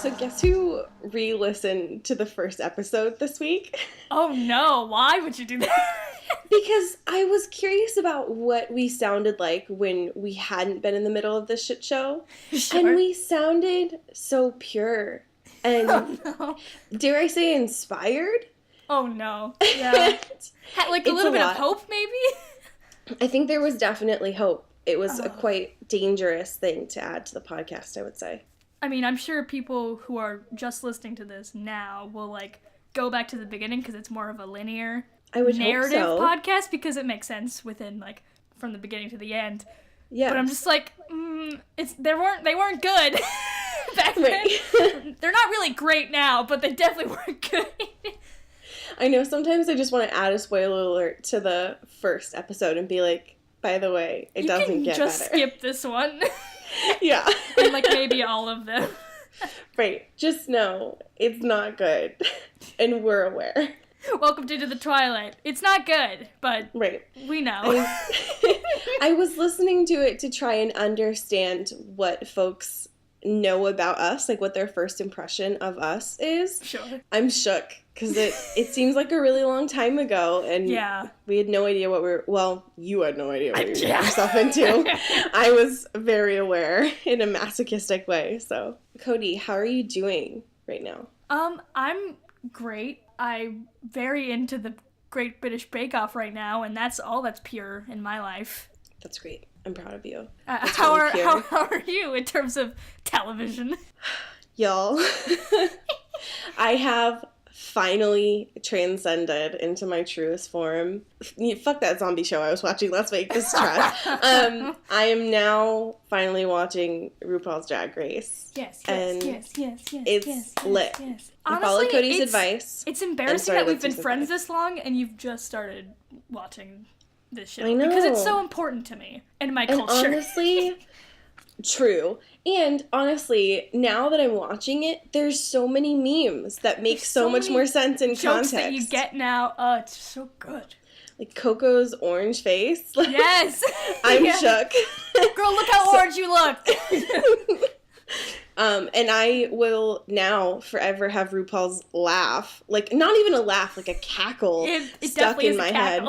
So guess who re-listened to the first episode this week? Oh no, why would you do that? Because I was curious about what we sounded like when we hadn't been in the middle of this shit show. Sure. And we sounded so pure. And dare I say inspired? Oh no. Yeah. Like a little bit of hope, maybe? I think there was definitely hope. It was a quite dangerous thing to add to the podcast, I would say. I mean, I'm sure people who are just listening to this now will, like, go back to the beginning because it's more of a linear narrative podcast because it makes sense within, like, from the beginning to the end. Yeah. But I'm just like, they weren't good back then. They're not really great now, but they definitely weren't good. I know, sometimes I just want to add a spoiler alert to the first episode and be like, by the way, it doesn't get better. You can just skip this one. Yeah. And, like, maybe all of them. Right. Just know it's not good. And we're aware. Welcome to the Twilight. It's not good, but we know. I was listening to it to try and understand what folks know about us, like what their first impression of us is. Sure. I'm shook because it seems like a really long time ago, and we had no idea you had no idea what you were getting yourself into. I was very aware in a masochistic way. So, Cody, how are you doing right now? I'm great. I'm very into the Great British Bake Off right now, and that's all that's pure in my life. That's great. I'm proud of you. How are you in terms of television? Y'all, I have finally transcended into my truest form. Fuck that zombie show I was watching last week. This is trash. I am now finally watching RuPaul's Drag Race. Yes. It's lit. Yes. I followed Cody's advice. It's embarrassing that we've been friends this long and you've just started watching this show. I know. Because it's so important to me and my culture. Honestly, true. And honestly, now that I'm watching it, there's so many memes that make so much more sense in jokes context. That you get now. Oh, it's so good. Like Coco's orange face. Yes. I'm shook. Girl, look how orange you look. And I will now forever have RuPaul's laugh. Like, not even a laugh, like a cackle stuck in my head.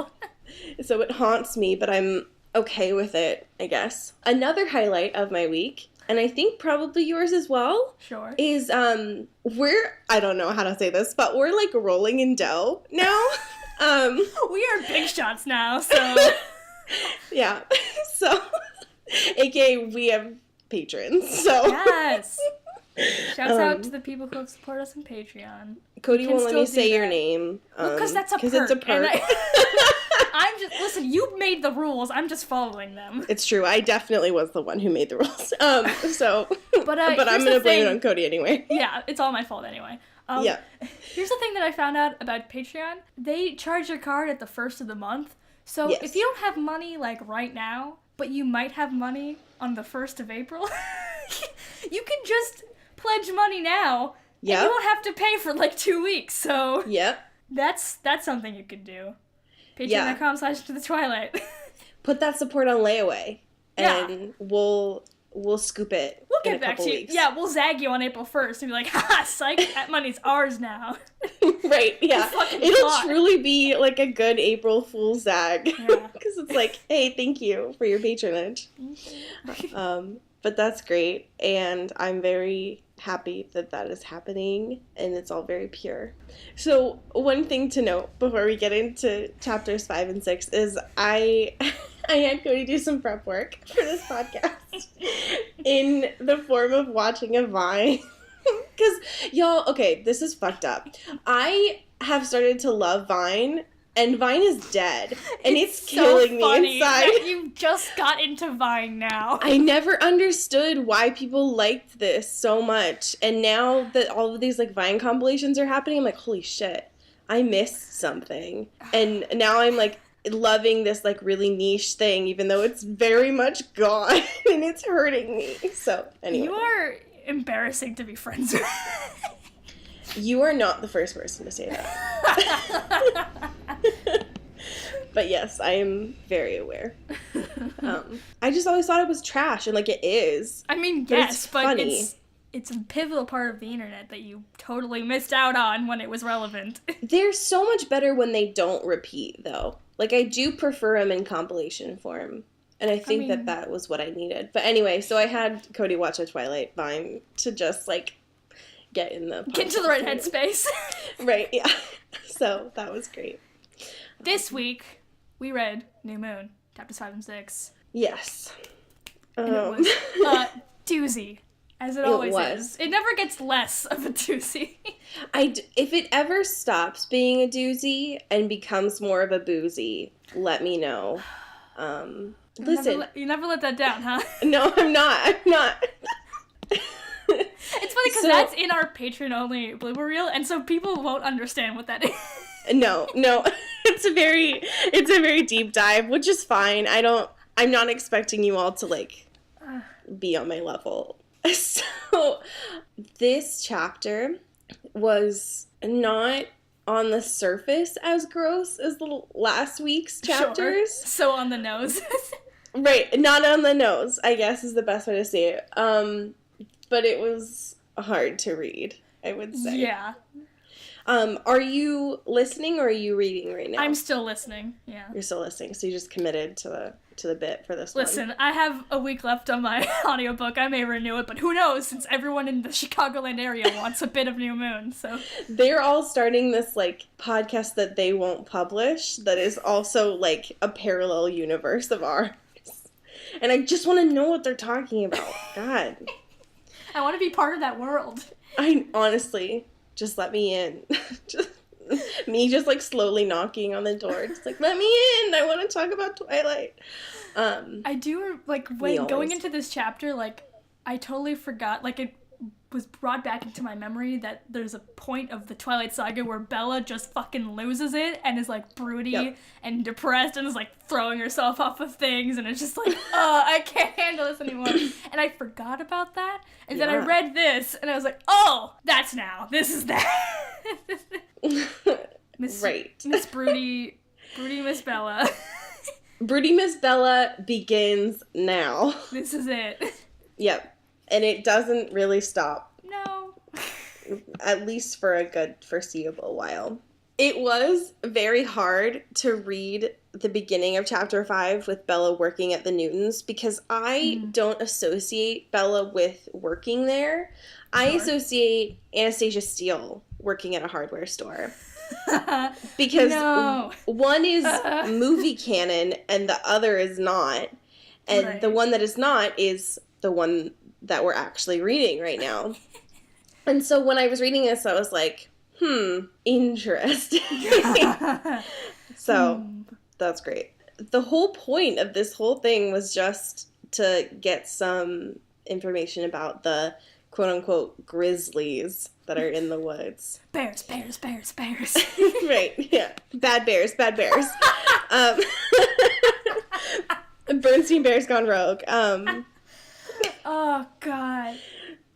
So it haunts me, but I'm okay with it, I guess. Another highlight of my week, and I think probably yours as well, is I don't know how to say this, but we're like rolling in dough now. We are big shots now, so. Yeah. So, aka we have patrons, so. Yes. Shouts out to the people who support us on Patreon. Cody won't let me say your name. Because that's a perk. Because it's a perk. Listen, you made the rules. I'm just following them. It's true. I definitely was the one who made the rules. But I'm going to blame it on Cody anyway. Yeah, it's all my fault anyway. Here's the thing that I found out about Patreon. They charge your card at the first of the month. So if you don't have money, like, right now, but you might have money on the 1st of April, you can just pledge money now. Yeah. And you won't have to pay for, like, 2 weeks. So that's something you could do. Patreon.com/ToTheTwilight. Put that support on layaway, and we'll scoop it. We'll get back to you. Yeah, we'll zag you on April 1st and be like, "Ha, psych! That money's ours now." Right? Yeah, it'll truly be like a good April Fool's zag, because it's like, hey, thank you for your patronage. But that's great, and I'm very happy that is happening, and it's all very pure. So one thing to note before we get into chapters 5 and 6 is I had Cody do some prep work for this podcast in the form of watching a Vine. Because, y'all, okay, this is fucked up. I have started to love Vine, and Vine is dead, and it's killing me inside. That you just got into Vine now. I never understood why people liked this so much, and now that all of these, like, Vine compilations are happening, I'm like, holy shit, I missed something. And now I'm, like, loving this, like, really niche thing, even though it's very much gone, and it's hurting me. So, anyway. You are embarrassing to be friends with. You are not the first person to say that. But yes, I am very aware. I just always thought it was trash, and like it is. I mean, yes, but funny. it's a pivotal part of the internet that you totally missed out on when it was relevant. They're so much better when they don't repeat, though. Like, I do prefer them in compilation form. And I think that was what I needed. But anyway, so I had Cody watch a Twilight Vine to just, like, get into the right headspace. Right, yeah. So that was great. This week, we read New Moon, chapters 5 and 6. Yes. And it was a doozy, as it always is. It never gets less of a doozy. If it ever stops being a doozy and becomes more of a boozy, let me know. Listen. You never let that down, huh? No, I'm not. It's funny because that's in our Patreon-only blooper reel, and so people won't understand what that is. No. It's a very deep dive, which is fine. I'm not expecting you all to, like, be on my level. So, this chapter was not on the surface as gross as the last week's chapters. Sure. So on the nose. Right, not on the nose, I guess is the best way to say it. But it was hard to read, I would say. Yeah. Are you listening or are you reading right now? I'm still listening, yeah. You're still listening, so you just committed to the bit for this Listen, I have a week left on my audiobook. I may renew it, but who knows, since everyone in the Chicagoland area wants a bit of New Moon, so. They're all starting this, like, podcast that they won't publish that is also, like, a parallel universe of ours. And I just want to know what they're talking about. God. I want to be part of that world. Honestly, just let me in. Just like slowly knocking on the door. Just like, let me in. I want to talk about Twilight. I do, like, when going into this chapter, like, I totally forgot, like, it was brought back into my memory that there's a point of the Twilight Saga where Bella just fucking loses it and is, like, broody and depressed and is, like, throwing herself off of things, and it's just like, I can't handle this anymore. And I forgot about that, and then I read this, and I was like, oh, that's now. This is that. Miss Broody Miss Bella. Broody Miss Bella begins now. This is it. Yep. And it doesn't really stop. No. At least for a good foreseeable while. It was very hard to read the beginning of chapter 5 with Bella working at the Newtons because I don't associate Bella with working there. Sure. I associate Anastasia Steele working at a hardware store. Because one is movie canon and the other is not. And the one that is not is the one that we're actually reading right now. And so when I was reading this, I was like, interesting. So, that's great. The whole point of this whole thing was just to get some information about the quote-unquote grizzlies that are in the woods. Bears. Right, yeah. Bad bears. Bernstein Bears gone rogue. Oh, God.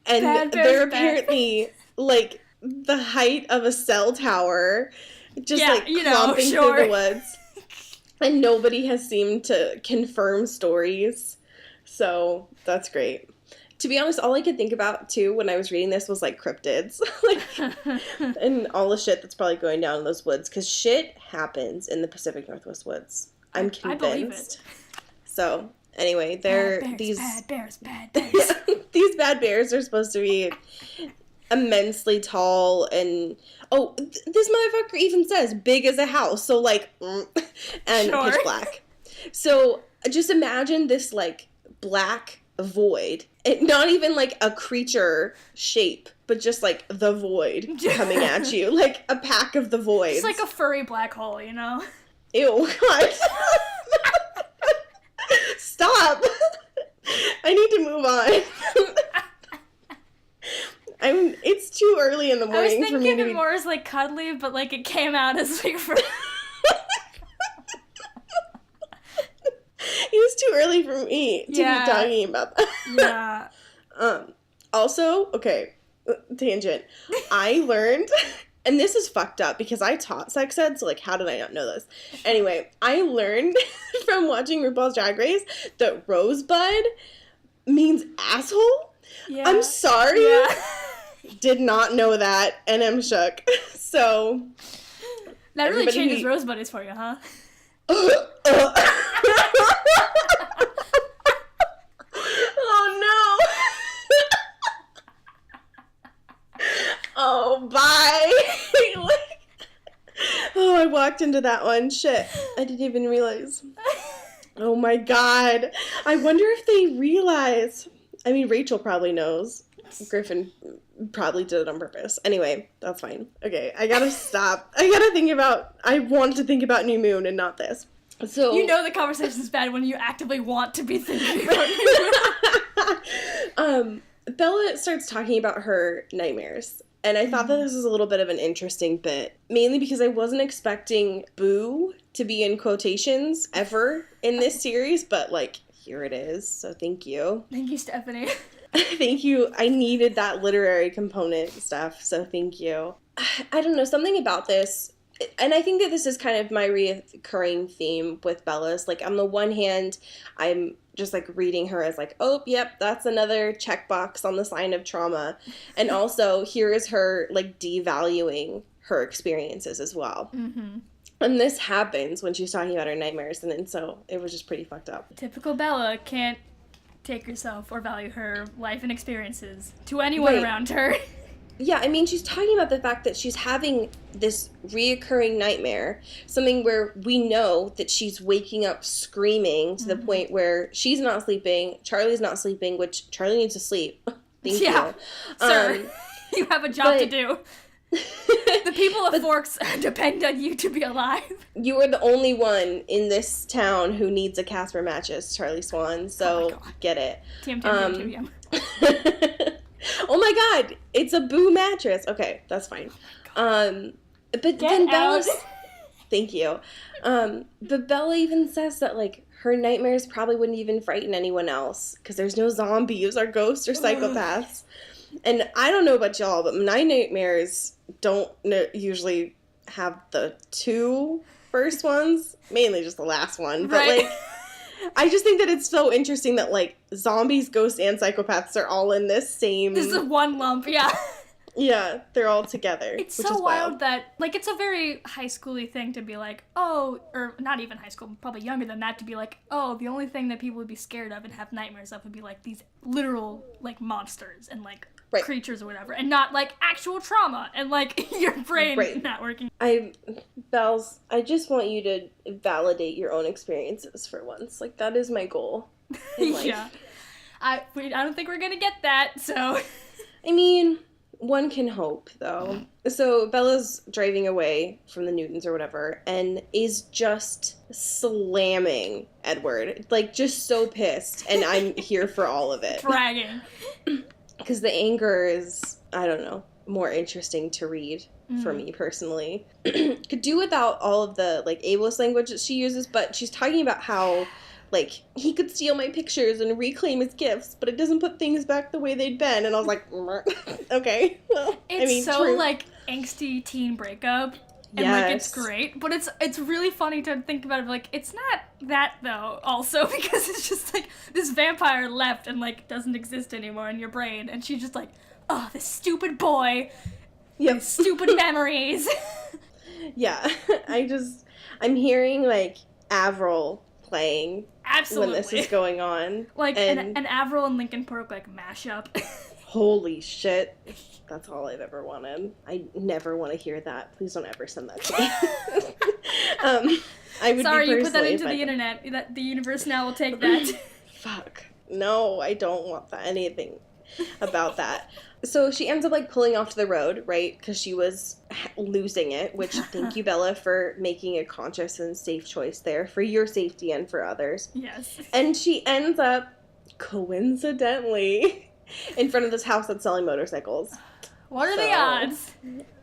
And they're apparently, like, the height of a cell tower, just, clomping through the woods. And nobody has seemed to confirm stories. So, that's great. To be honest, all I could think about, too, when I was reading this was, like, cryptids. And all the shit that's probably going down in those woods. Because shit happens in the Pacific Northwest woods. I'm convinced. I believe it. So, anyway, bad bears. These bad bears are supposed to be immensely tall and this motherfucker even says big as a house, so like and pitch black. So just imagine this like black void, not even like a creature shape, but just like the void coming at you, like a pack of the voids. It's like a furry black hole, you know? Ew, God. Stop. I need to move on. It's too early in the morning for me to be... I was thinking it more as, like, cuddly, but, like, it came out as, like, for... It was too early for me to be talking about that. Yeah. Also, okay, tangent. I learned... And this is fucked up because I taught sex ed, so, like, how did I not know this? Anyway, I learned from watching RuPaul's Drag Race that rosebud means asshole. Yeah. I'm sorry. Yeah. Did not know that, and I'm shook. So... That really changes Rose Buddies for you, huh? Oh, no. Oh, bye. Oh, I walked into that one. Shit. I didn't even realize. Oh, my God. I wonder if they realize. I mean, Rachel probably knows. Griffin probably did it on purpose. Anyway, that's fine. Okay, I gotta stop. I want to think about New Moon and not this. So you know the conversation's bad when you actively want to be thinking about New Moon. Bella starts talking about her nightmares. And I thought that this was a little bit of an interesting bit. Mainly because I wasn't expecting boo to be in quotations ever in this series. But, like, here it is. So thank you. Thank you, Stephanie. Thank you. I needed that literary component stuff, so thank you. I don't know, something about this, and I think that this is kind of my recurring theme with Bella's. Like, on the one hand, I'm just, like, reading her as, like, oh, yep, that's another checkbox on the sign of trauma. And also, here is her, like, devaluing her experiences as well. Mm-hmm. And this happens when she's talking about her nightmares, and then so it was just pretty fucked up. Typical Bella can't take herself or value her life and experiences to anyone around her. Yeah, I mean, she's talking about the fact that she's having this reoccurring nightmare, something where we know that she's waking up screaming to the point where she's not sleeping, Charlie's not sleeping, which Charlie needs to sleep. Thank you. Sir, you have a job to do. The people of Forks depend on you to be alive. You are the only one in this town who needs a Casper mattress, Charlie Swan, so get it. TM. Oh my god, it's a boo mattress. Okay, that's fine. But get then Bella... Thank you. But Bella even says that, like, her nightmares probably wouldn't even frighten anyone else, because there's no zombies or ghosts or psychopaths. And I don't know about y'all, but my nightmares don't usually have the two first ones. Mainly just the last one. But, like, I just think that it's so interesting that, like, zombies, ghosts, and psychopaths are all in this same... This is one lump, yeah. Yeah, they're all together. It's so wild that, like, it's a very high schooly thing to be like, oh, or not even high school, probably younger than that, to be like, oh, the only thing that people would be scared of and have nightmares of would be, like, these literal, like, monsters and, like, creatures or whatever, and not, like, actual trauma and, like, your brain not working. Bells, I just want you to validate your own experiences for once. Like, that is my goal in life. Yeah. I don't think we're gonna get that, so... I mean... One can hope, though. So Bella's driving away from the Newtons or whatever, and is just slamming Edward. Like, just so pissed, and I'm here for all of it. Bragging. Because the anger is, I don't know, more interesting to read for me, personally. Could do without all of the, like, ableist language that she uses, but she's talking about how... like, he could steal my pictures and reclaim his gifts, but it doesn't put things back the way they'd been. And I was like, okay. Well, it's true. Like, angsty teen breakup. And, like, it's great. But it's really funny to think about it. Like, it's not that, though, also, because it's just, like, this vampire left and, like, doesn't exist anymore in your brain. And she's just like, oh, this stupid boy. Yep. Stupid memories. Yeah. I'm hearing, like, Avril playing when this is going on. Like, an Avril and Linkin Park, like, mashup. Holy shit. That's all I've ever wanted. I never want to hear that. Please don't ever send that to me. I would Sorry, you put that into the internet. That the universe now will take that. Fuck. No, I don't want anything about that. So she ends up, like, pulling off to the road, right? Because she was losing it, which thank you, Bella, for making a conscious and safe choice there for your safety and for others. Yes. And she ends up, coincidentally, in front of this house that's selling motorcycles. What are the odds?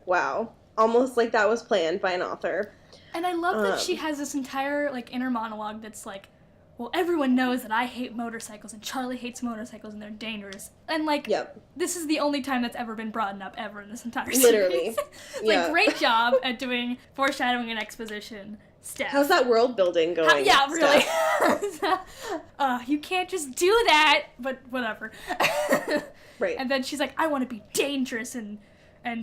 Wow. Almost like that was planned by an author. And I love that she has this entire, like, inner monologue that's like, well, everyone knows that I hate motorcycles, and Charlie hates motorcycles, and they're dangerous. And, like, this is the only time that's ever been brought up ever in this entire series. Literally. Like, great job at doing foreshadowing and exposition Steph. How's that world building going? Yeah, really. You can't just do that, but whatever. Right. And then she's like, I want to be dangerous, and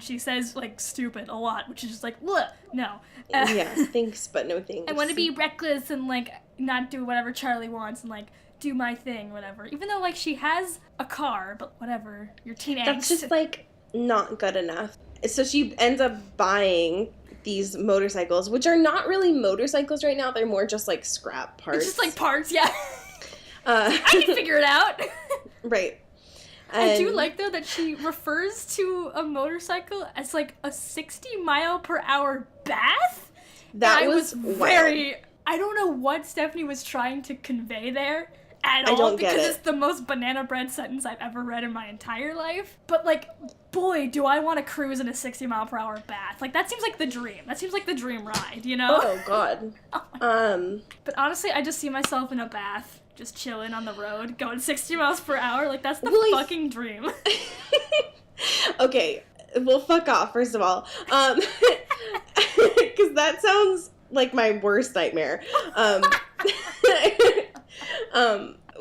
she says, like, stupid a lot, which is just like, bleh, no. Yeah, thanks, but no thanks. I want to be reckless and, like, not do whatever Charlie wants and, like, do my thing, whatever. Even though, like, she has a car, but whatever. You're teen angst. That's just, like, not good enough. So she ends up buying these motorcycles, which are not really motorcycles right now. They're more just, like, scrap parts. It's just, like, parts, yeah. I can figure it out. Right. I do like, though, that she refers to a motorcycle as, like, a 60-mile-per-hour bath. That was very... I don't know what Stephanie was trying to convey there at all, because it's the most banana bread sentence I've ever read in my entire life. But, like, boy, do I want to cruise in a 60-mile-per-hour bath. Like, that seems like the dream. That seems like the dream ride, you know? Oh, God. But honestly, I just see myself in a bath, just chilling on the road, going 60 miles per hour. Like, that's the fucking dream. Okay, well, fuck off, first of all. Because that sounds like my worst nightmare.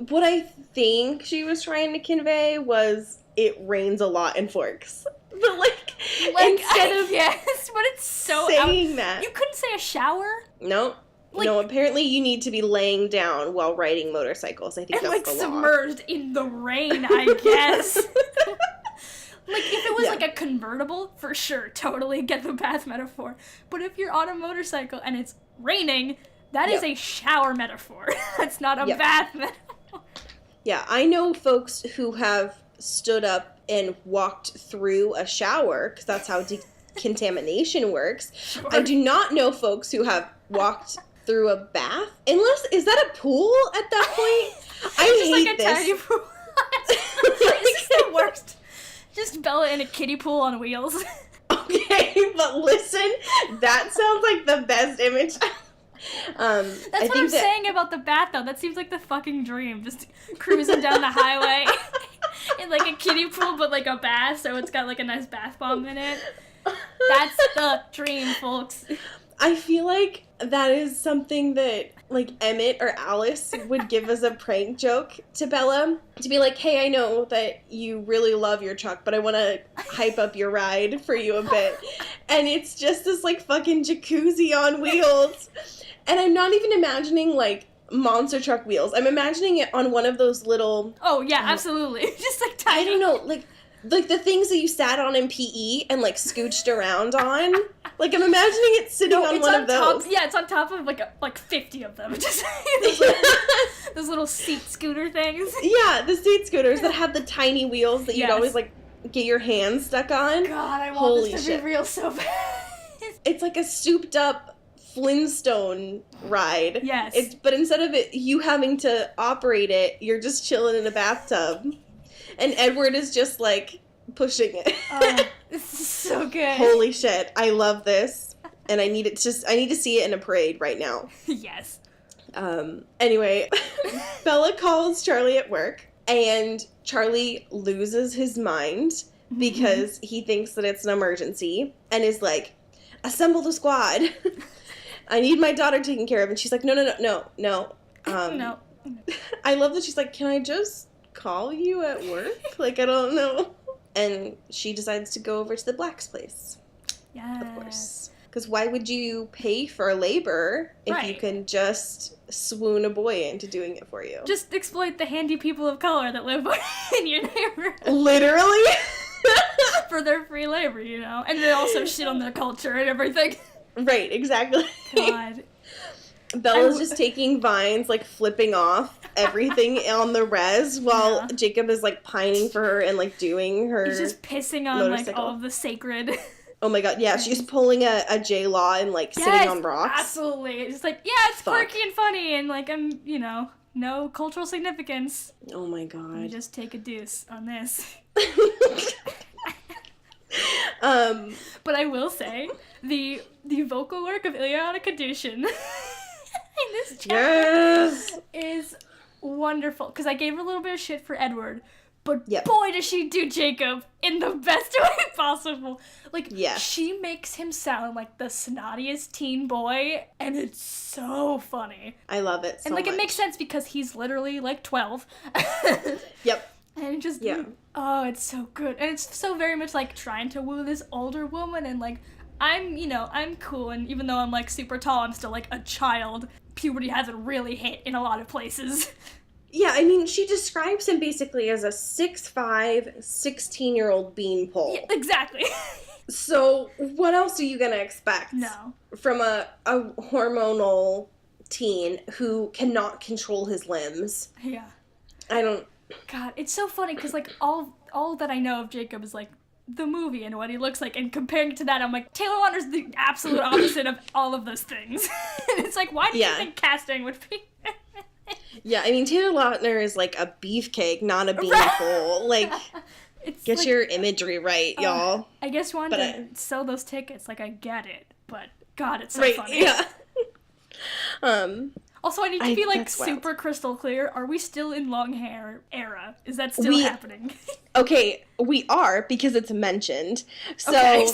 What I think she was trying to convey was it rains a lot in Forks. But, like instead of yes, but it's so saying that. You couldn't say a shower? No. Like, no, apparently you need to be laying down while riding motorcycles. I think that's the law. Submerged in the rain, I guess. Like, if it was, like, a convertible, for sure, totally get the bath metaphor. But if you're on a motorcycle and it's raining, that is a shower metaphor. That's not a bath metaphor. Yeah, I know folks who have stood up and walked through a shower, because that's how decontamination works. Sure. I do not know folks who have walked through a bath. Is that a pool at that point? I hate like a this. Tiny pool. This is the worst. Just Bella in a kiddie pool on wheels. Okay, but listen, that sounds like the best image. That's what I'm saying about the bath, though. That seems like the fucking dream. Just cruising down the highway in, like, a kiddie pool, but, like, a bath, so it's got, like, a nice bath bomb in it. That's the dream, folks. I feel like that is something that, like, Emmett or Alice would give as a prank joke to Bella. To be like, hey, I know that you really love your truck, but I want to hype up your ride for you a bit. And it's just this, like, fucking jacuzzi on wheels. And I'm not even imagining, like, monster truck wheels. I'm imagining it on one of those little... Oh, yeah, absolutely. Just, like, tiny. I don't know, like the things that you sat on in PE and, like, scooched around on. Like, I'm imagining it sitting on one of those. Yeah, it's on top of, like 50 of them. Just those little seat scooter things. Yeah, the seat scooters that have the tiny wheels that you'd always, like, get your hands stuck on. God, I want this to be real so bad. It's like a souped up Flintstone ride. Yes. But instead of you having to operate it, you're just chilling in a bathtub. And Edward is just, like, pushing it. This is so good. Holy shit. I love this. And I need to see it in a parade right now. Yes. Anyway, Bella calls Charlie at work, and Charlie loses his mind because he thinks that it's an emergency and is like, assemble the squad. I need my daughter taken care of. And she's like, no. No. I love that she's like, can I just call you at work? Like, I don't know. And she decides to go over to the Black's place. Yeah. Of course. Because why would you pay for labor if you can just swoon a boy into doing it for you? Just exploit the handy people of color that live in your neighborhood. Literally? For their free labor, you know? And they also shit on their culture and everything. Right, exactly. God. Bella's just taking vines, like, flipping off everything on the res while Jacob is, like, pining for her and, like, doing her He's just pissing on, like, all of the sacred... Oh my god, yeah, she's pulling a J-Law and, like, sitting on rocks. Absolutely. It's just like, yeah, it's quirky and funny and, like, no cultural significance. Oh my god. You just take a deuce on this. But I will say, the vocal work of Ileana Kadushin in this chapter is wonderful. Because I gave her a little bit of shit for Edward, But boy, does she do Jacob in the best way possible. Like, she makes him sound like the snottiest teen boy, and it's so funny. I love it so much. And, it makes sense because he's literally, 12. Yep. And it just, oh, it's so good. And it's so very much, trying to woo this older woman, and, I'm cool, and even though I'm, super tall, I'm still, a child. Puberty hasn't really hit in a lot of places. Yeah, I mean, she describes him basically as a 6'5", 16-year-old beanpole. Yeah, exactly. So, what else are you going to expect? No. From a hormonal teen who cannot control his limbs? Yeah. I don't... God, it's so funny, because, all that I know of Jacob is, the movie and what he looks like, and comparing to that, I'm like, Taylor Lautner's the absolute opposite of all of those things. And it's why do you think casting would be... Yeah, I mean, Taylor Lautner is, a beefcake, not a beanpole. Get your imagery right, y'all. I guess you wanted to sell those tickets. I get it. But, God, it's so funny. Yeah. Also, I need to be, super crystal clear. Are we still in long hair era? Is that still happening? Okay, we are, because it's mentioned. So,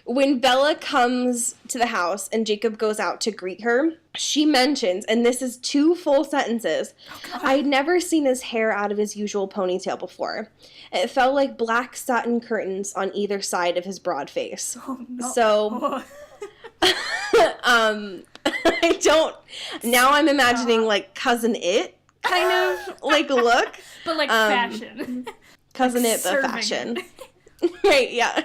when Bella comes to the house and Jacob goes out to greet her, she mentions, and this is 2 full sentences, I'd never seen his hair out of his usual ponytail before. It felt like black satin curtains on either side of his broad face. Oh, no. So, I don't, now I'm imagining, Cousin It kind of, look. But, fashion. Cousin It, but fashion. Right, yeah.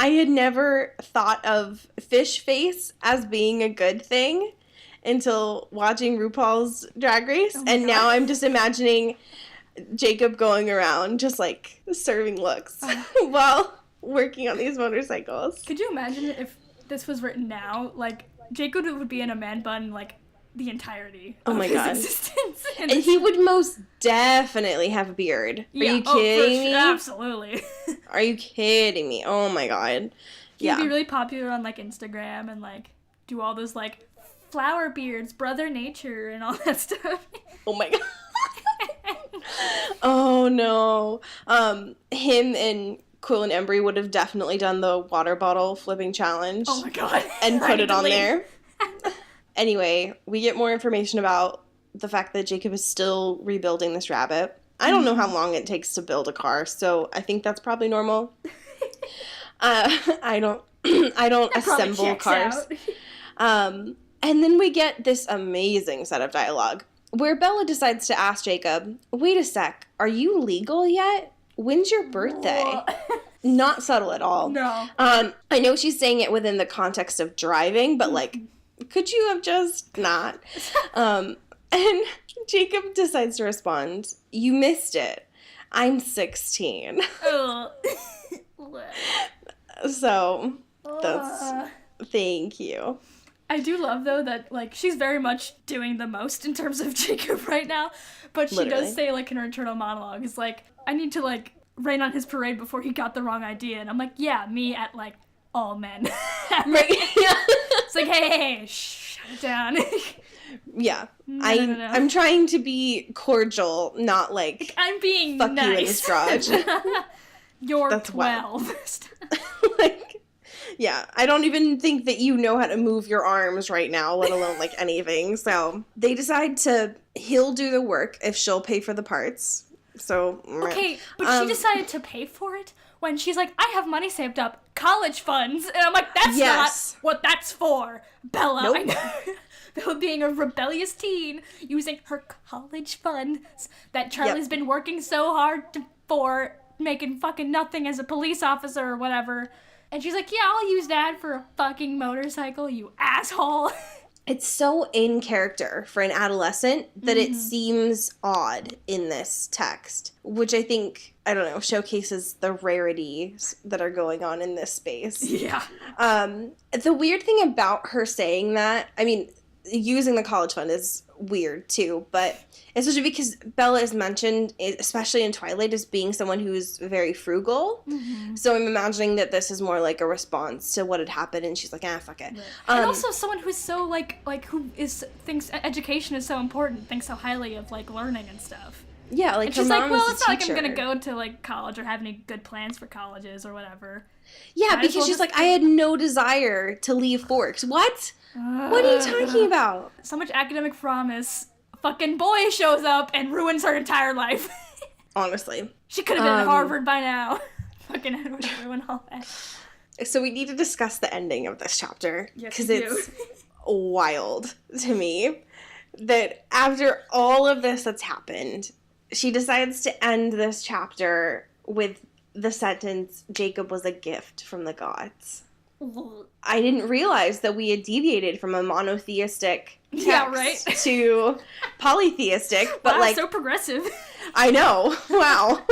I had never thought of fish face as being a good thing until watching RuPaul's Drag Race, and now I'm just imagining Jacob going around just, serving looks while working on these motorcycles. Could you imagine if this was written now? Jacob would be in a man bun, the entirety of his existence. And he would most definitely have a beard. Are you kidding me? Absolutely. Are you kidding me? Oh my god. He'd be really popular on Instagram and do all those flower beards, Brother Nature, and all that stuff. Oh my god. Oh no. Him and Quill and Embry would have definitely done the water bottle flipping challenge. Oh my god. And put it on there. Anyway, we get more information about the fact that Jacob is still rebuilding this rabbit. I don't know how long it takes to build a car, so I think that's probably normal. I don't assemble cars. And then we get this amazing set of dialogue where Bella decides to ask Jacob, wait a sec, are you legal yet? When's your birthday? Not subtle at all. No. I know she's saying it within the context of driving, but could you have just not? And Jacob decides to respond, you missed it. I'm 16. So, that's... Thank you. I do love, though, that, she's very much doing the most in terms of Jacob right now, but she does say, in her internal monologue, it's I need to, rain on his parade before he got the wrong idea, and I'm yeah, me at, all men. Right, yeah. It's hey, shut it down. Yeah. No. I'm trying to be cordial, not I'm being fuck nice. you in this garage. You're That's 12. Yeah, I don't even think that you know how to move your arms right now, let alone anything. So they decide he'll do the work if she'll pay for the parts. So okay, but she decided to pay for it when she's I have money saved up, college funds, and I'm that's not what that's for, Bella. Nope. I know. Bella being a rebellious teen, using her college funds that Charlie's been working so hard for, making fucking nothing as a police officer or whatever. And she's yeah, I'll use that for a fucking motorcycle, you asshole. It's so in character for an adolescent that it seems odd in this text, which I think, I don't know, showcases the rarities that are going on in this space. Yeah. The weird thing about her saying that, I mean, using the college fund is weird too, but especially because Bella is mentioned, especially in Twilight, as being someone who's very frugal. Mm-hmm. So I'm imagining that this is more a response to what had happened, and she's fuck it. Right. And also someone who's so who thinks education is so important, thinks so highly of learning and stuff. Yeah, like, and her she's mom like, well, is it's a not like teacher. I'm gonna go to, like, college or have any good plans for colleges or whatever. Yeah, because she's like, I had no desire to leave Forks. What? What are you talking about? So much academic promise. A fucking boy shows up and ruins her entire life. Honestly. She could have been at Harvard by now. Fucking Edward ruined all that. So we need to discuss the ending of this chapter. Yes, because it's wild to me that after all of this that's happened, she decides to end this chapter with the sentence, Jacob was a gift from the gods. I didn't realize that we had deviated from a monotheistic text to polytheistic. But wow, like, so progressive. I know. Wow.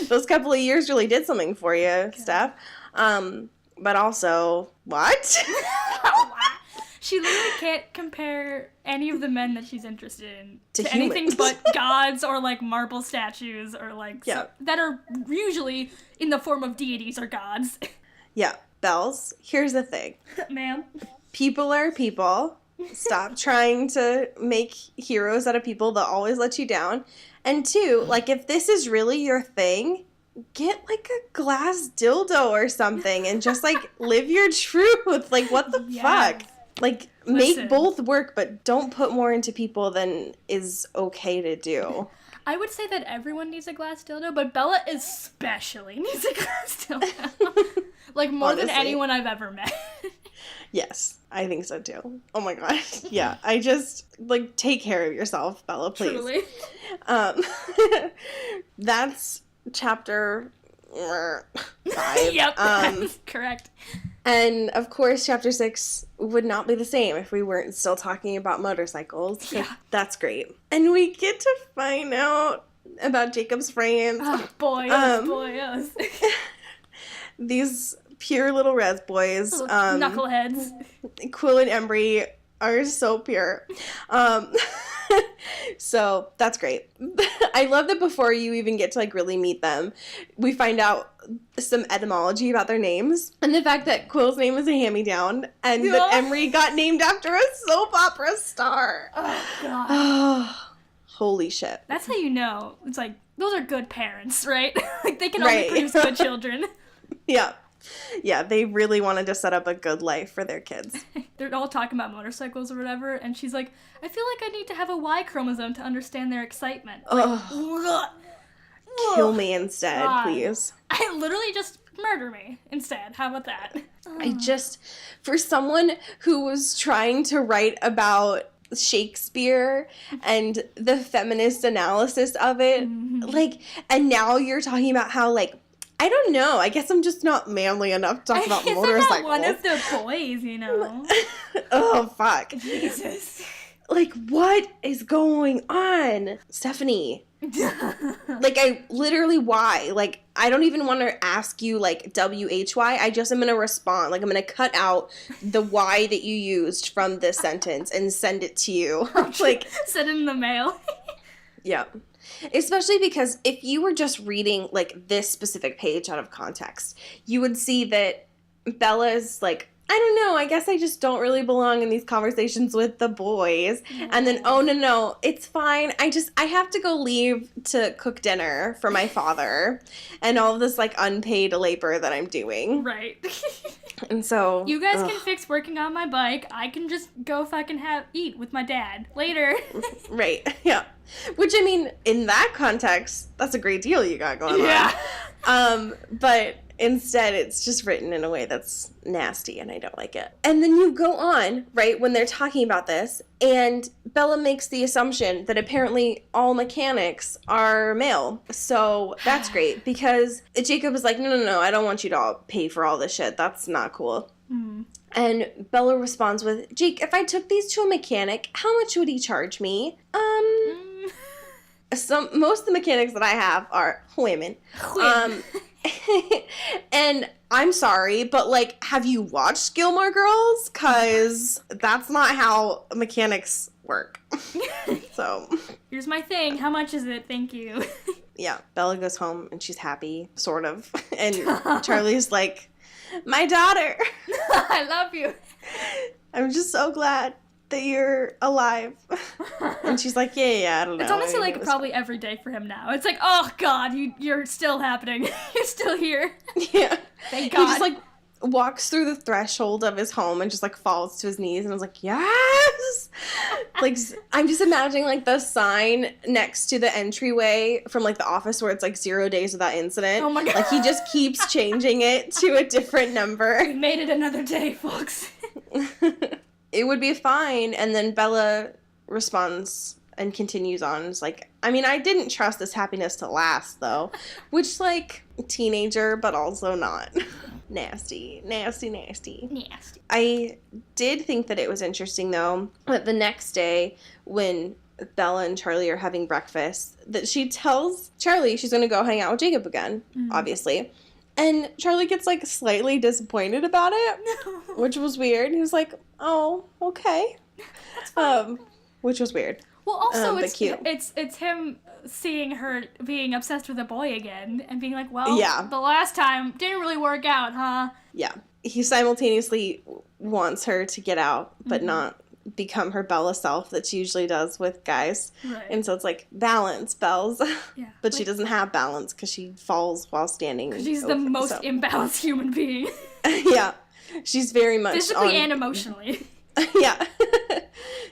Those couple of years really did something for you, okay. Steph. But also, what? She literally can't compare any of the men that she's interested in to anything but gods or, like, marble statues or, like, that are usually in the form of deities or gods. Yeah. Bells, here's the thing. Ma'am. People are people. Stop trying to make heroes out of people that always let you down. And two, like, if this is really your thing, get, like, a glass dildo or something and just, like, live your truth. Like, what the fuck? Like, make both work, but don't put more into people than is okay to do. I would say that everyone needs a glass dildo, but Bella especially needs a glass dildo. Like, more than anyone I've ever met. Yes, I think so, too. Oh, my God. Yeah, I just, like, take care of yourself, Bella, please. Truly. That's chapter 5. Yep, that's correct. And, of course, chapter 6 would not be the same if we weren't still talking about motorcycles. Yeah. That's great. And we get to find out about Jacob's friends. Oh, boy, yes. These pure little res boys. Little knuckleheads. Quill and Embry are so pure. So that's great. I love that before you even get to, like, really meet them, we find out some etymology about their names. And the fact that Quill's name is a hand-me-down and that Emery got named after a soap opera star. Oh, God. Oh, holy shit. That's how you know. It's like, those are good parents, right? Like, they can only produce good children. Yeah. Yeah, they really wanted to set up a good life for their kids. They're all talking about motorcycles or whatever, and she's like, I feel like I need to have a Y chromosome to understand their excitement. Like, kill me instead, please. I literally just murder me instead. How about that? For someone who was trying to write about Shakespeare and the feminist analysis of it, like, and now you're talking about how, like, I don't know. I guess I'm just not manly enough to talk about motorcycles. I'm not one of the boys, you know. Oh, fuck. Jesus. Like, what is going on? Stephanie. Like, I literally, why? Like, I don't even want to ask you, like, WHY. I just am going to respond. Like, I'm going to cut out the Y that you used from this sentence and send it to you. Like, send it in the mail. Yeah. Especially because if you were just reading, like, this specific page out of context, you would see that Bella's like, I don't know, I guess I just don't really belong in these conversations with the boys. No. And then, oh, no, it's fine. I have to go leave to cook dinner for my father and all of this, like, unpaid labor that I'm doing. Right. And so... You guys can fix working on my bike. I can just go fucking eat with my dad. Later. Right. Yeah. Which, I mean, in that context, that's a great deal you got going on. But instead, it's just written in a way that's nasty, and I don't like it. And then you go on, right, when they're talking about this, and Bella makes the assumption that apparently all mechanics are male. So that's great, because Jacob is like, no, I don't want you to all pay for all this shit. That's not cool. Mm. And Bella responds with, Jake, if I took these to a mechanic, how much would he charge me? Most of the mechanics that I have are women. And I'm sorry, but, like, have you watched Gilmore Girls? 'Cause that's not how mechanics work. So. Here's my thing. How much is it? Thank you. Yeah. Bella goes home and she's happy, sort of. And Charlie's like, my daughter. I love you. I'm just so glad. that you're alive. And she's like, yeah, I don't know. It's honestly like probably every day for him now. It's like, oh God, you're still happening. You're still here. Yeah. Thank God. He just like walks through the threshold of his home and just like falls to his knees, and I was like, yes. Like, I'm just imagining like the sign next to the entryway from like The Office where it's like 0 days without incident. Oh my God. Like he just keeps changing it to a different number. We made it another day, folks. It would be fine. And then Bella responds and continues on. It's like, I mean, I didn't trust this happiness to last, though. Which, like, teenager, but also not. Nasty. I did think that it was interesting, though, that the next day, when Bella and Charlie are having breakfast, that she tells Charlie she's going to go hang out with Jacob again, obviously. And Charlie gets, like, slightly disappointed about it, which was weird. He was like, oh, okay. Which was weird. Well, also, but cute. it's him seeing her being obsessed with a boy again and being like, well, the last time didn't really work out, huh? Yeah. He simultaneously wants her to get out, but not become her Bella self that she usually does with guys. Right. And so it's like, balance, Bells. Yeah. But she doesn't have balance because she falls while standing. She's the most imbalanced human being. Yeah. She's very much physically and emotionally. Yeah.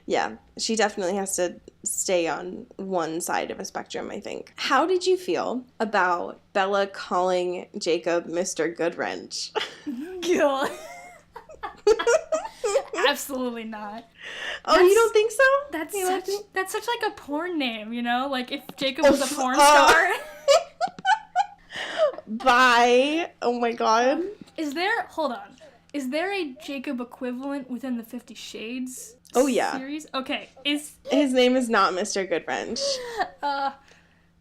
Yeah. She definitely has to stay on one side of a spectrum, I think. How did you feel about Bella calling Jacob Mr. Goodwrench? God. Absolutely not. Oh, you don't think so? That's such like a porn name, you know? Like if Jacob was a porn star. Bye. Oh my God. Is there a Jacob equivalent within the 50 Shades series? Okay. His name is not Mr. Goodwrench. I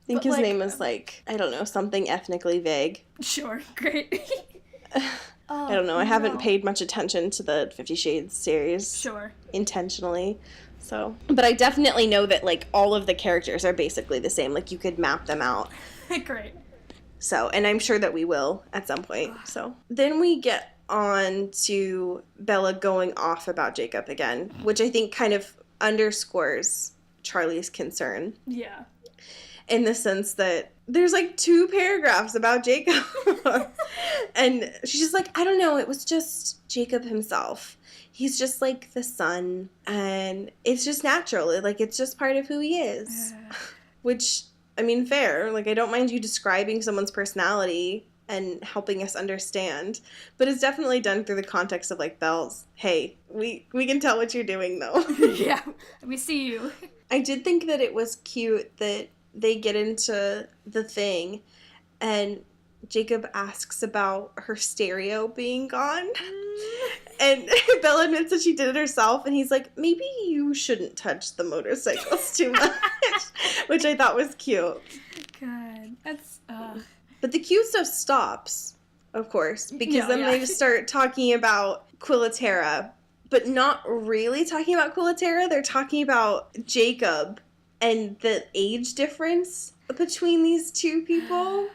think his name is like, I don't know, something ethnically vague. Sure. Great. I don't know. I haven't paid much attention to the 50 Shades series. Sure. Intentionally. So, but I definitely know that like all of the characters are basically the same. Like you could map them out. Great. So, and I'm sure that we will at some point. So, then we get on to Bella going off about Jacob again, which I think kind of underscores Charlie's concern. Yeah. In the sense that there's like 2 paragraphs about Jacob. And she's just like, I don't know, it was just Jacob himself. He's just like the sun, and it's just natural. Like, it's just part of who he is. Which, I mean, fair. Like, I don't mind you describing someone's personality and helping us understand. But it's definitely done through the context of, like, Bells. Hey, we can tell what you're doing, though. Yeah, we see you. I did think that it was cute that they get into the thing, and Jacob asks about her stereo being gone. And Bella admits that she did it herself, and he's like, maybe you shouldn't touch the motorcycles too much. Which I thought was cute. God, that's, But the cute stuff stops, of course, because then they just start talking about Quillatera, but not really talking about Quillatera. They're talking about Jacob and the age difference between these 2 people.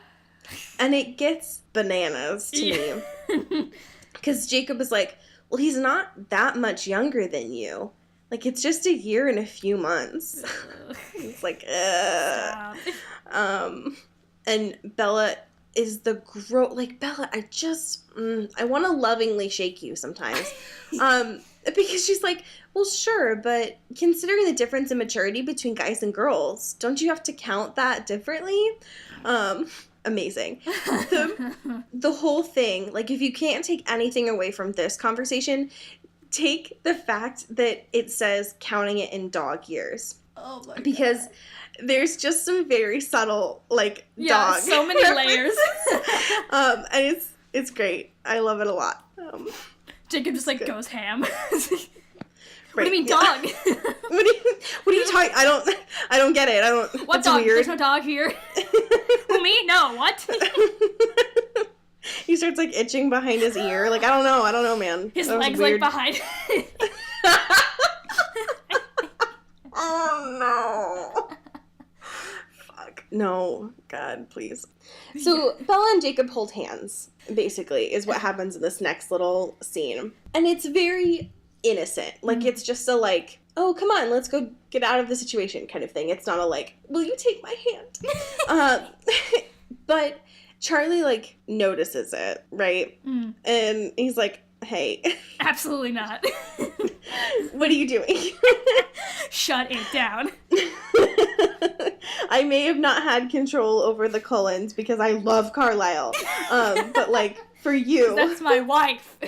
And it gets bananas to me. Because Jacob is like, well, he's not that much younger than you. Like, it's just a year and a few months. It's like, and Bella is the like, Bella, I want to lovingly shake you sometimes. Because she's like, well, sure, but considering the difference in maturity between guys and girls, don't you have to count that differently? Amazing. The whole thing, like, if you can't take anything away from this conversation, take the fact that it says counting it in dog years. Oh my God. Because there's just some very subtle, like, dog. So many layers. And it's great. I love it a lot. Jacob just, like, goes ham. What do you mean, dog? What are you talking? I don't get it. What dog? Weird. There's no dog here. Who, me? No, what? He starts, like, itching behind his ear. Like, I don't know, man. His leg's, like, behind. Oh, no. Fuck. No. God, please. So, Bella and Jacob hold hands, basically, is what happens in this next little scene. And it's very innocent. Like, it's just a, like, oh, come on, let's go get out of the situation kind of thing. It's not a, like, will you take my hand? But Charlie, like, notices it, right? Mm. And he's like, hey. Absolutely not. What are you doing? Shut it down. I may have not had control over the Cullens because I love Carlisle. But, like, for you. That's my wife.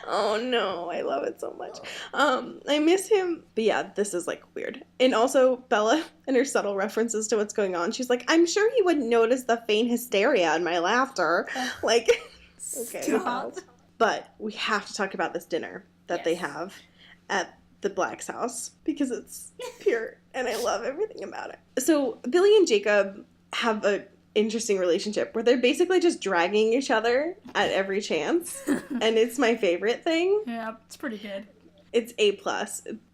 Oh, no. I love it so much. I miss him. But, yeah, this is, like, weird. And also, Bella and her subtle references to what's going on. She's like, I'm sure he wouldn't notice the faint hysteria in my laughter. Like, okay. Stop. But we have to talk about this dinner that they have at the Black's house because it's pure and I love everything about it. So Billy and Jacob have a interesting relationship where they're basically just dragging each other at every chance, and it's my favorite thing. Yeah, it's pretty good. It's A+.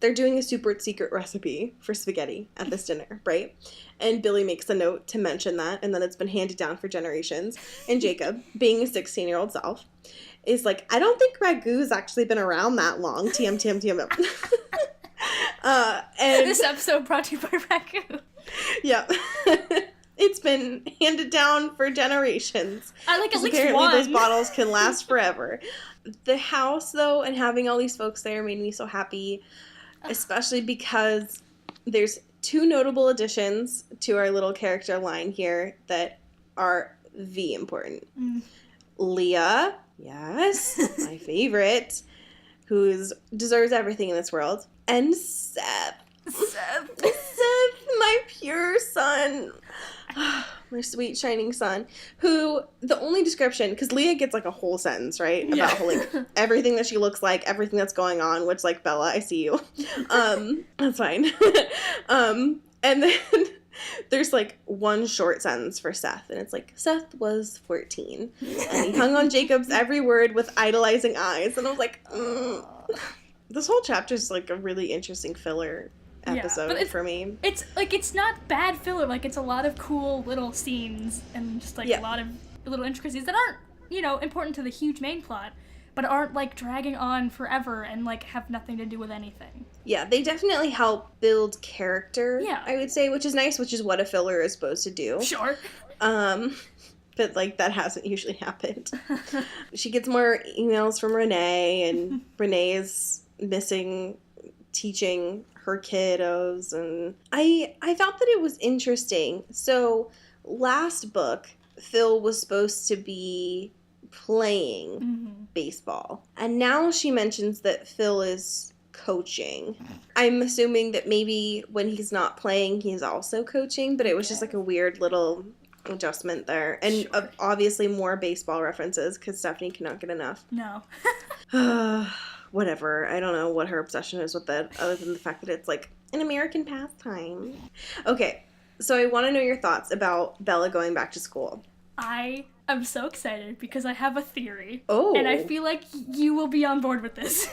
They're doing a super secret recipe for spaghetti at this dinner, right? And Billy makes a note to mention that, and then it's been handed down for generations. And Jacob, being a 16-year-old self, is like, I don't think ragou's actually been around that long. TM, TM, TM. And this episode brought to you by ragu. Yeah. It's been handed down for generations. I like at least apparently one. Those bottles can last forever. The house, though, and having all these folks there made me so happy, especially because there's 2 notable additions to our little character line here that are important. Leah, yes, my favorite, who deserves everything in this world, and Seth. Seth, my pure son. My sweet, shining son, who, the only description, because Leah gets, like, a whole sentence, right? About, how, like, everything that she looks like, everything that's going on, which, like, Bella, I see you. That's fine. And then there's, like, one short sentence for Seth, and it's like, Seth was 14, and he hung on Jacob's every word with idolizing eyes, and I was like, This whole chapter is, like, a really interesting filler episode for me. It's like, it's not bad filler. Like, it's a lot of cool little scenes and just like a lot of little intricacies that aren't, you know, important to the huge main plot, but aren't like dragging on forever and like have nothing to do with anything. Yeah, they definitely help build character, I would say, which is nice, which is what a filler is supposed to do. Sure. But, like, that hasn't usually happened. She gets more emails from Renee, and Renee is missing teaching her kiddos, and I thought that it was interesting. So, last book, Phil was supposed to be playing baseball, and now she mentions that Phil is coaching. I'm assuming that maybe when he's not playing, he's also coaching, but it was just, like, a weird little adjustment there. And obviously more baseball references, because Stephanie cannot get enough. No. Whatever. I don't know what her obsession is with it, other than the fact that it's, like, an American pastime. Okay, so I want to know your thoughts about Bella going back to school. I am so excited because I have a theory. Oh. And I feel like you will be on board with this.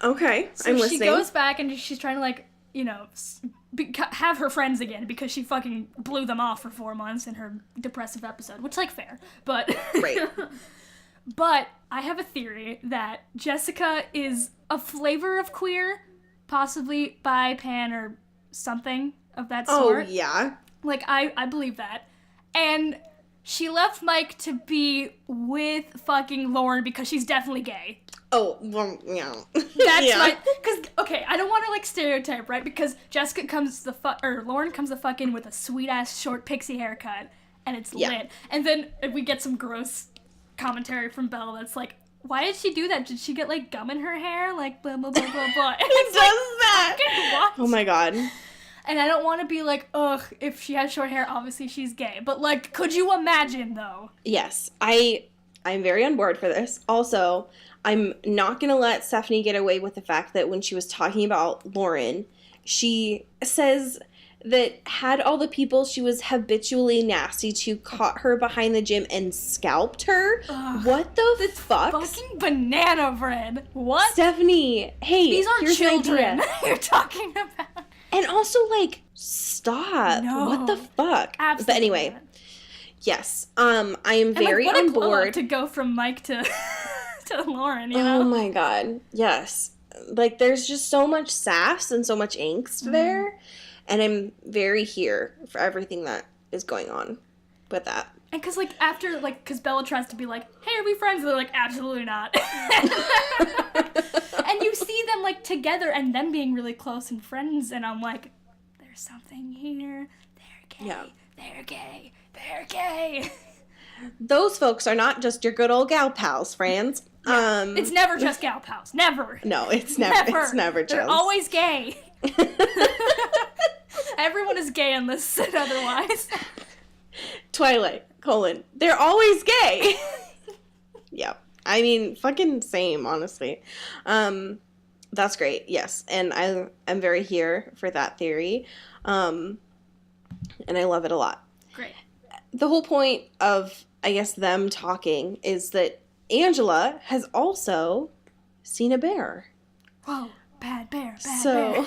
Okay, so I'm listening. She goes back and she's trying to, like, you know, have her friends again because she fucking blew them off for 4 months in her depressive episode, which, like, fair. But... Right. But I have a theory that Jessica is a flavor of queer, possibly bi, pan, or something of that sort. Oh, yeah. Like, I believe that. And she left Mike to be with fucking Lauren because she's definitely gay. Oh, well, yeah. That's right. Because, okay, I don't want to, like, stereotype, right? Because Jessica comes Lauren comes the fuck in with a sweet-ass short pixie haircut, and it's lit. And then we get some gross commentary from Belle that's like, why did she do that? Did she get, like, gum in her hair? Like, blah, blah, blah, blah, blah. Who does that? What? Oh, my God. And I don't want to be like, ugh, if she has short hair, obviously she's gay. But, like, could you imagine, though? Yes. I'm very on board for this. Also, I'm not going to let Stephanie get away with the fact that when she was talking about Lauren, she says that had all the people she was habitually nasty to caught her behind the gym and scalped her. Ugh, what the fuck? Fucking banana bread. What? Stephanie, hey, these aren't here's children you're talking about. And also, like, stop. No. What the fuck? Absolutely. But anyway, yes, I am very on board. To go from Mike to to Lauren, you know? Oh my god, yes. Like, there's just so much sass and so much angst there, and I'm very here for everything that is going on with that. And because, like, after, like, because Bella tries to be like, hey, are we friends? And they're like, absolutely not. And you see them, like, together and them being really close and friends, and I'm like, there's something here. They're gay. Yeah. They're gay. They're gay. Those folks are not just your good old gal pals, friends. Yeah. It's never just gal pals. Never. No, it's never. It's never just. They're always gay. Everyone is gay unless said otherwise. Twilight, they're always gay. Yeah. I mean, fucking same, honestly. That's great, yes. And I'm very here for that theory. And I love it a lot. Great. The whole point of, I guess, them talking is that Angela has also seen a bear. Whoa, bad bear, bad bear.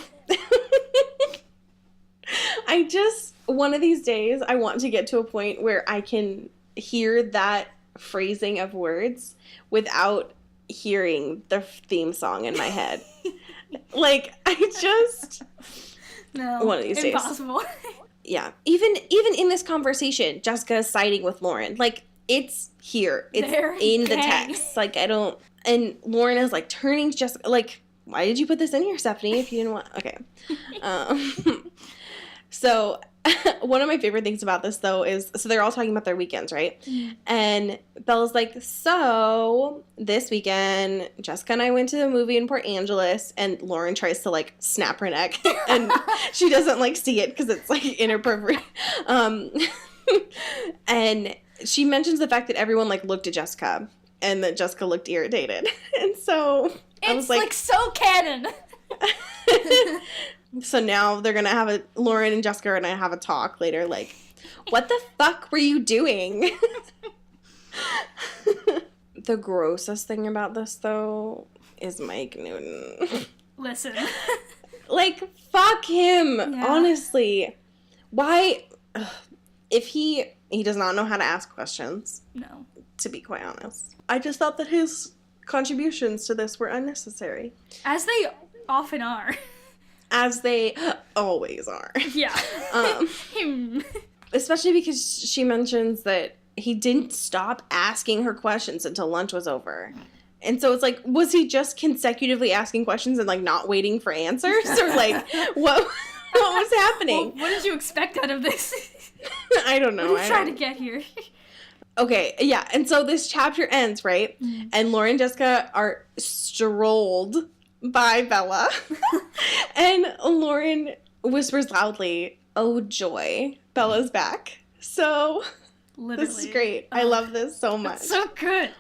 One of these days, I want to get to a point where I can hear that phrasing of words without hearing the theme song in my head. Like, No, one of these impossible. days. Yeah. Even in this conversation, Jessica is siding with Lauren. Like, it's here. It's They're in gay. the text. Like, and Lauren is, like, turning to Jessica, like, why did you put this in here, Stephanie, if you didn't want... Okay. So, one of my favorite things about this, though, is... So, they're all talking about their weekends, right? Mm. And Bella's like, so, this weekend, Jessica and I went to the movie in Port Angeles, and Lauren tries to, like, snap her neck, and she doesn't, like, see it, because it's, like, inappropriate. And she mentions the fact that everyone, like, looked at Jessica, and that Jessica looked irritated. And so, I was like... It's, like, so canon! So now they're going to have Lauren and Jessica are going to have a talk later, like, what the fuck were you doing? The grossest thing about this, though, is Mike Newton. Listen. Like, fuck him, yeah. Honestly. Why? If he does not know how to ask questions. No. To be quite honest. I just thought that his contributions to this were unnecessary. As they often are. As they always are. Yeah. Especially because she mentions that he didn't stop asking her questions until lunch was over. And so it's like, was he just consecutively asking questions and, like, not waiting for answers? Or, like, what was happening? Well, what did you expect out of this? I don't know. What are you trying to get here? Okay, yeah. And so this chapter ends, right? Mm-hmm. And Lauren and Jessica are strolled by Bella. And Lauren whispers loudly, "Oh joy, Bella's back." So literally. This is great. I love this so much. It's so good.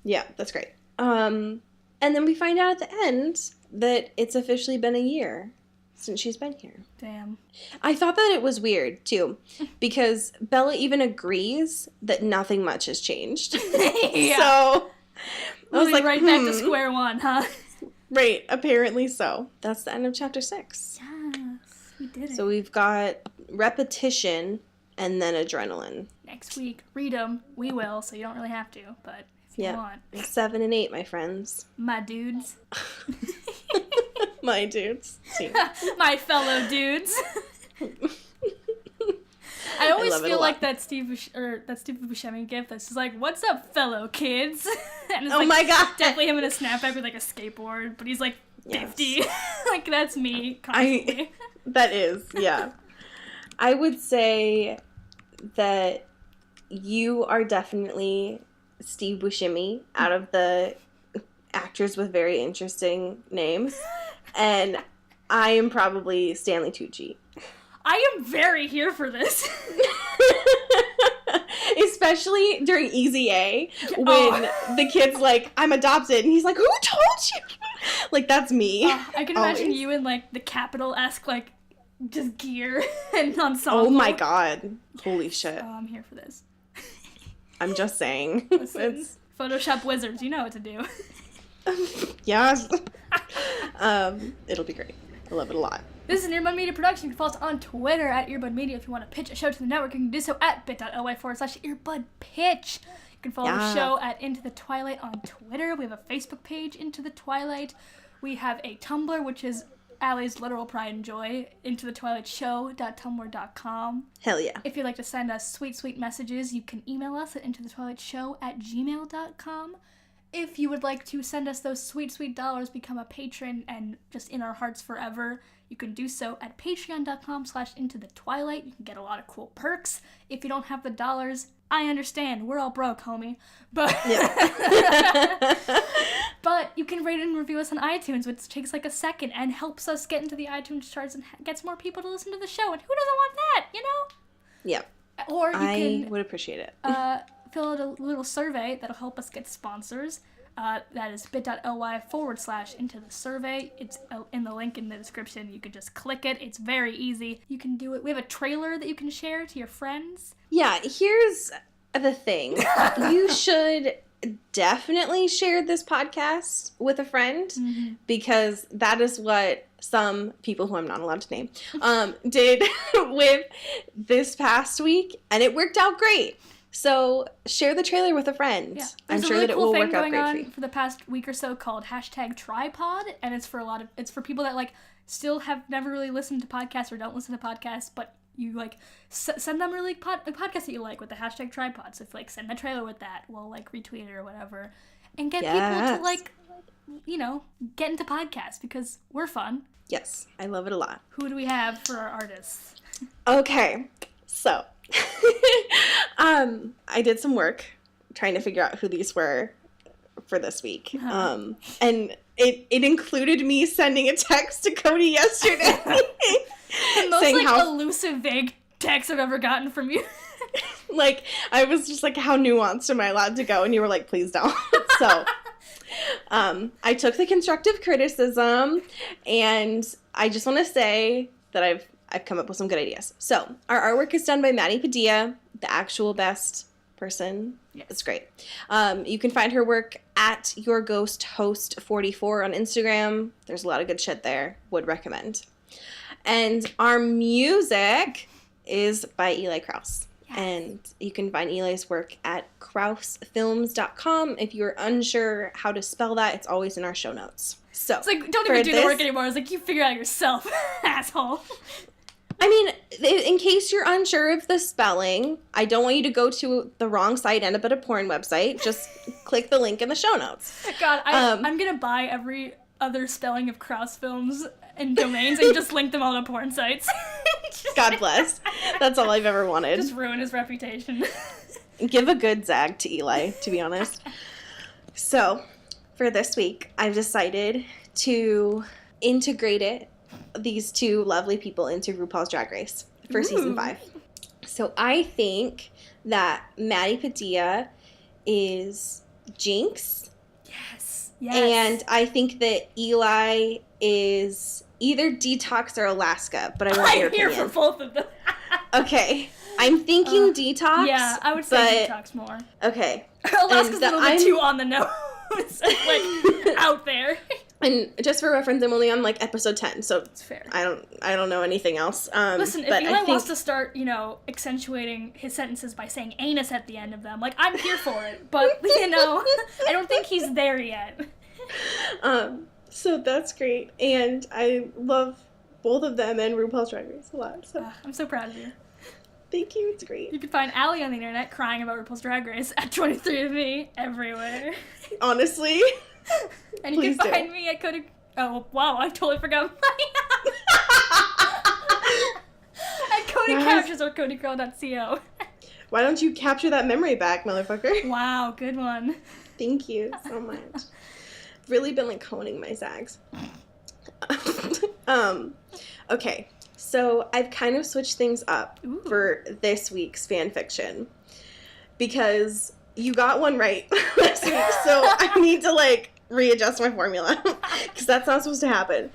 Yeah, that's great. And then we find out at the end that it's officially been a year since she's been here. Damn. I thought that it was weird, too, because Bella even agrees that nothing much has changed. Yeah. So I was like, right back to square one, huh? Right, apparently so. That's the end of chapter 6. Yes, we did it. So we've got repetition and then adrenaline. Next week, read them. We will, so you don't really have to, but if you want. 7 and 8, my friends. My dudes. My dudes. My fellow dudes. I always feel like that Steve Buscemi gif that's just like, "What's up, fellow kids?" And it's my god, definitely him in a snapback with like a skateboard, but he's like 50. Like that's me constantly. That is, yeah. I would say that you are definitely Steve Buscemi out of the actors with very interesting names, and I am probably Stanley Tucci. I am very here for this. Especially during Easy A, when the kid's like, "I'm adopted," and he's like, "Who told you?" Like, that's me. I can imagine you in, like, the Capitol-esque, like, just gear and ensemble. Oh my god. Holy shit. Oh, I'm here for this. I'm just saying. Listen, Photoshop wizards, you know what to do. Yes. It'll be great. I love it a lot. This is an Earbud Media production. You can follow us on Twitter at Earbud Media. If you want to pitch a show to the network, you can do so at bit.ly/earbudpitch. You can follow the show at Into the Twilight on Twitter. We have a Facebook page, Into the Twilight. We have a Tumblr, which is Allie's literal pride and joy, intothetwilightshow.tumblr.com. Hell yeah. If you'd like to send us sweet, sweet messages, you can email us at intothetwilightshow@gmail.com. If you would like to send us those sweet, sweet dollars, become a patron, and just in our hearts forever, you can do so at patreon.com/intothetwilight. You can get a lot of cool perks. If you don't have the dollars, I understand. We're all broke, homie. But but you can rate and review us on iTunes, which takes like a second and helps us get into the iTunes charts and gets more people to listen to the show. And who doesn't want that, you know? Yeah. Or I would appreciate it. Fill out a little survey that'll help us get sponsors. That is bit.ly/into the survey. It's in the link in the description. You can just click it. It's very easy. You can do it. We have a trailer that you can share to your friends. Yeah, here's the thing. You should definitely share this podcast with a friend, because that is what some people who I'm not allowed to name did with this past week, and it worked out great. So share the trailer with a friend. Yeah. I'm sure that it will work out great for you. There's a really cool thing going on for the past week or so called #Tripod, and it's for people that like still have never really listened to podcasts or don't listen to podcasts, but you like send them really a podcast that you like with the #Tripod. So if like send the trailer with that, we'll like retweet it or whatever, and get people to like, you know, get into podcasts because we're fun. Yes, I love it a lot. Who do we have for our artists? Okay, so I did some work trying to figure out who these were for this week. And it included me sending a text to Cody yesterday. The most like elusive, vague text I've ever gotten from you. Like, I was just like, how nuanced am I allowed to go? And you were like, please don't. So I took the constructive criticism, and I just want to say that I've come up with some good ideas. So, our artwork is done by Maddie Padilla, the actual best person. Yes. It's great. You can find her work at YourGhostHost44 on Instagram. There's a lot of good shit there. Would recommend. And our music is by Eli Krause. Yes. And you can find Eli's work at krausefilms.com. If you're unsure how to spell that, it's always in our show notes. So, it's like, don't even do the work anymore. It's like, you figure it out yourself, asshole. I mean, in case you're unsure of the spelling, I don't want you to go to the wrong site, end up at a porn website. Just click the link in the show notes. God, I'm going to buy every other spelling of Krause films and domains and just link them all to porn sites. God bless. That's all I've ever wanted. Just ruin his reputation. Give a good zag to Eli, to be honest. So, for this week, I've decided to integrate these two lovely people into RuPaul's Drag Race for season 5. So I think that Maddie Padilla is Jinx. Yes. And I think that Eli is either Detox or Alaska, but I want your opinion. I'm here for both of them. Okay. I'm thinking Detox. Yeah, I would say Detox more. Okay. Alaska's a little bit too on the nose. Like, out there. And just for reference, I'm only on like episode 10, so it's fair. I don't know anything else. Listen, if Eli wants to start, you know, accentuating his sentences by saying anus at the end of them, like, I'm here for it. But you know, I don't think he's there yet. So that's great, and I love both of them and RuPaul's Drag Race a lot. So I'm so proud of you. Thank you. It's great. You can find Allie on the internet crying about RuPaul's Drag Race at 23andMe everywhere. Honestly. And you can find me at Cody... Oh, wow, I totally forgot my... at Cody Captures or codycurl.co. Why don't you capture that memory back, motherfucker? Wow, good one. Thank you so much. Really been, like, honing my zags. Okay, so I've kind of switched things up for this week's fan fiction. Because you got one right last week, so I need to, like, readjust my formula. Because that's not supposed to happen.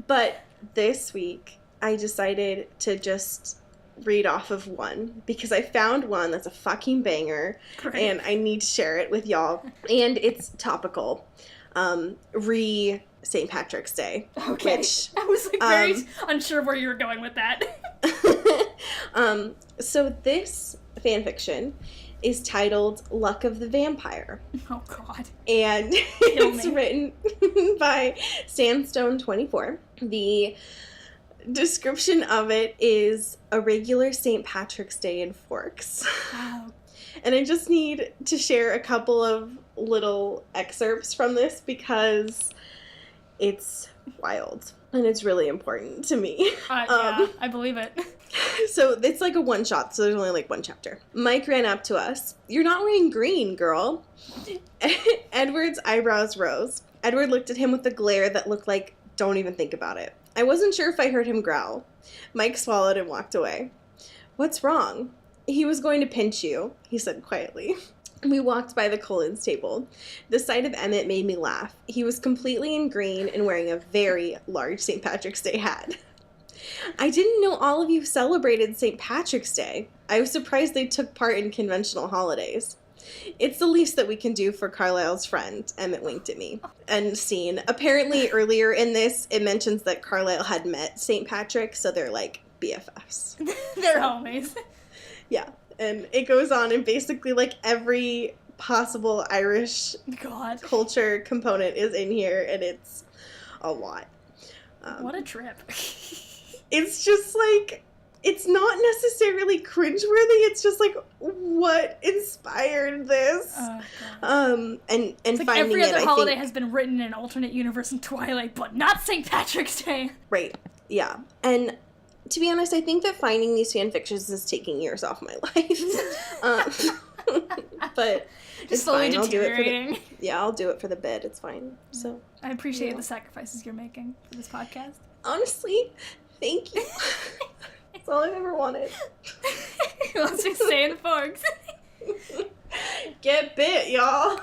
But this week, I decided to just read off of one. Because I found one that's a fucking banger. Great. And I need to share it with y'all. And it's topical. St. Patrick's Day. Okay. Which, I was like very unsure where you were going with that. So this fanfiction is titled Luck of the Vampire. Oh, God. And it's written by Sandstone24. The description of it is a regular St. Patrick's Day in Forks. Wow. And I just need to share a couple of little excerpts from this because it's wild and it's really important to me. Yeah, I believe it. So it's like a one-shot, so there's only like one chapter. Mike ran up to us. "You're not wearing green, girl." Edward's eyebrows rose. Edward looked at him with a glare that looked like, "Don't even think about it." I wasn't sure if I heard him growl. Mike swallowed and walked away. "What's wrong?" "He was going to pinch you," he said quietly. We walked by the Collins table. The sight of Emmett made me laugh. He was completely in green and wearing a very large St. Patrick's Day hat. "I didn't know all of you celebrated St. Patrick's Day. I was surprised they took part in conventional holidays." "It's the least that we can do for Carlisle's friend," Emmett winked at me. End scene. Apparently earlier in this, it mentions that Carlisle had met St. Patrick, so they're like BFFs. They're homies. Yeah, and it goes on, and basically like every possible Irish culture component is in here, and it's a lot. What a trip. It's just like, it's not necessarily cringeworthy, it's just like, what inspired this? And it's like finding every other it, holiday has been written in an alternate universe in Twilight, but not St. Patrick's Day. Right, yeah. And to be honest, I think that finding these fanfictions is taking years off my life. But it's fine. I'll do it I'll do it for the bid. It's fine. So I appreciate the sacrifices you're making for this podcast. Honestly, thank you. That's all I've ever wanted. Let's just stay in the forks. Get bit, y'all.